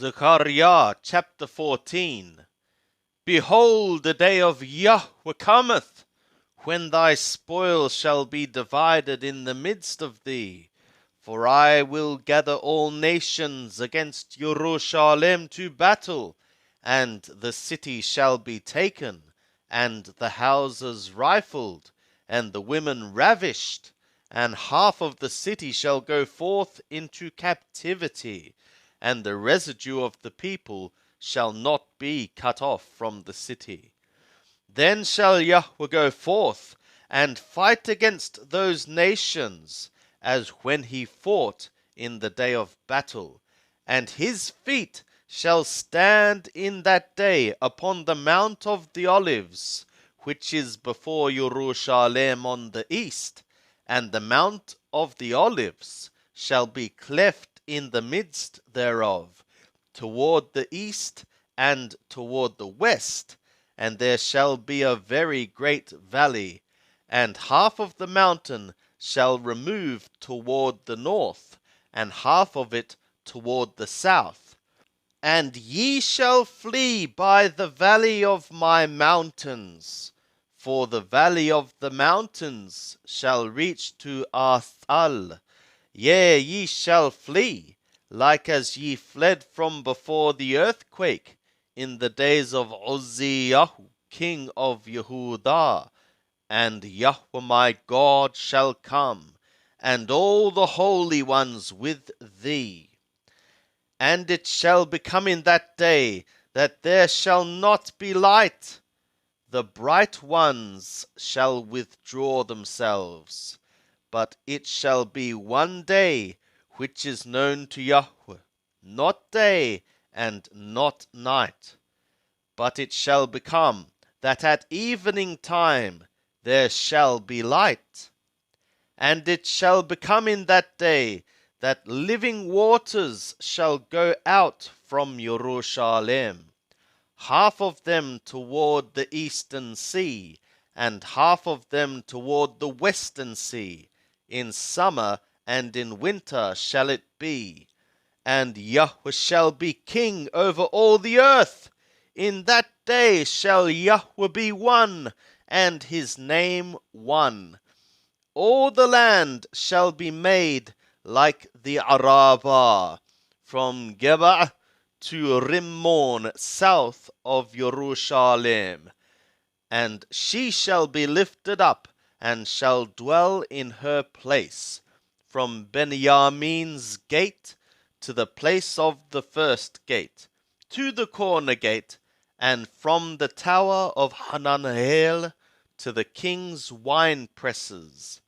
Zechariah chapter 14. Behold, the day of Yahweh cometh, when thy spoil shall be divided in the midst of thee. For I will gather all nations against Jerusalem to battle, and the city shall be taken, and the houses rifled, and the women ravished, and half of the city shall go forth into captivity, and the residue of the people shall not be cut off from the city. Then shall Yahweh go forth and fight against those nations, as when he fought in the day of battle, and his feet shall stand in that day upon the Mount of the Olives, which is before Jerusalem on the east, and the Mount of the Olives shall be cleft in the midst thereof, toward the east and toward the west, and there shall be a very great valley, and half of the mountain shall remove toward the north, and half of it toward the south. And ye shall flee by the valley of my mountains, for the valley of the mountains shall reach to Arthal. Yea, ye shall flee, like as ye fled from before the earthquake in the days of Uzziah, king of Yehudah. And Yahweh my God shall come, and all the holy ones with thee. And it shall become in that day that there shall not be light. The bright ones shall withdraw themselves. But it shall be one day which is known to Yahweh, not day and not night. But it shall become that at evening time there shall be light. And it shall become in that day that living waters shall go out from Jerusalem, half of them toward the eastern sea, and half of them toward the western sea. In summer and in winter shall it be. And Yahweh shall be king over all the earth. In that day shall Yahweh be one, and his name one. All the land shall be made like the Arabah, from Geba to Rimmon, south of Jerusalem. And she shall be lifted up, and shall dwell in her place, from Benjamin's gate to the place of the first gate, to the corner gate, and from the tower of Hananel to the king's wine presses.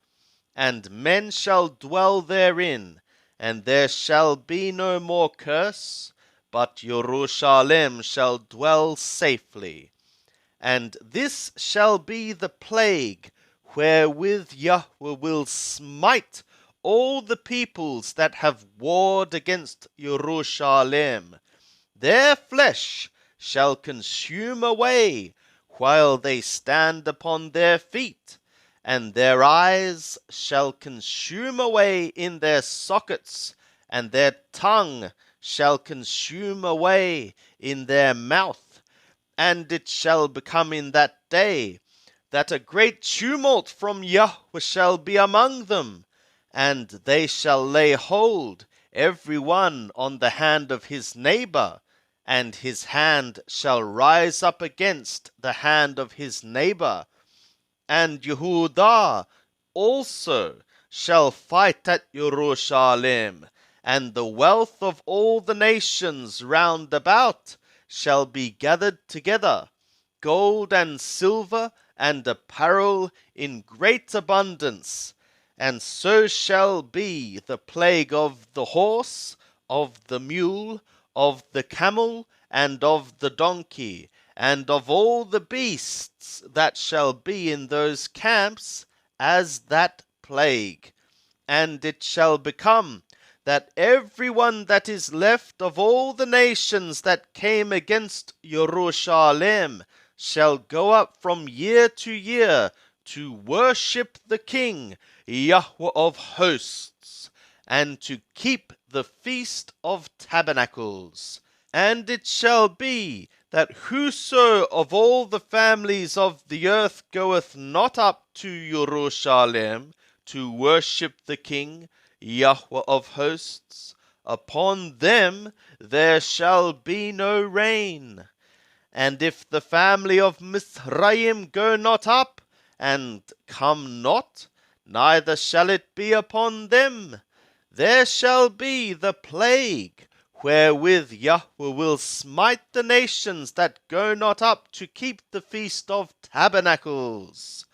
And men shall dwell therein, and there shall be no more curse, but Jerusalem shall dwell safely. And this shall be the plague wherewith Yahweh will smite all the peoples that have warred against Jerusalem. Their flesh shall consume away while they stand upon their feet, and their eyes shall consume away in their sockets, and their tongue shall consume away in their mouth. And it shall become in that day that a great tumult from Yahweh shall be among them, and they shall lay hold every one on the hand of his neighbor, and his hand shall rise up against the hand of his neighbor. And Yehudah also shall fight at Jerusalem, and the wealth of all the nations round about shall be gathered together, gold and silver and apparel in great abundance. And so shall be the plague of the horse, of the mule, of the camel, and of the donkey, and of all the beasts that shall be in those camps, as that plague. And it shall become that every one that is left of all the nations that came against Jerusalem shall go up from year to year to worship the King, Yahweh of hosts, and to keep the Feast of Tabernacles. And it shall be that whoso of all the families of the earth goeth not up to Jerusalem to worship the King, Yahweh of hosts, upon them there shall be no rain. And if the family of Mizraim go not up, and come not, neither shall it be upon them. There shall be the plague, wherewith Yahweh will smite the nations that go not up to keep the feast of tabernacles.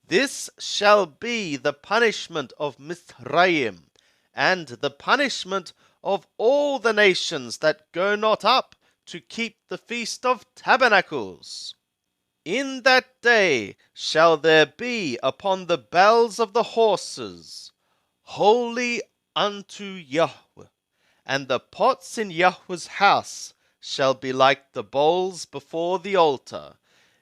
This shall be the punishment of Mizraim, and the punishment of all the nations that go not up to keep the feast of tabernacles. In that day shall there be upon the bells of the horses, holy unto Yahweh, and the pots in Yahweh's house shall be like the bowls before the altar.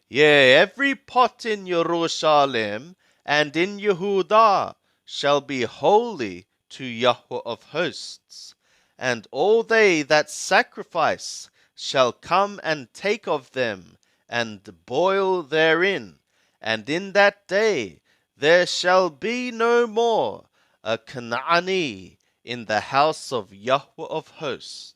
Yea, every pot in Jerusalem and in Yehudah shall be holy to Yahweh of hosts. And all they that sacrifice shall come and take of them, and boil therein. And in that day there shall be no more a Canaanite in the house of Yahweh of hosts.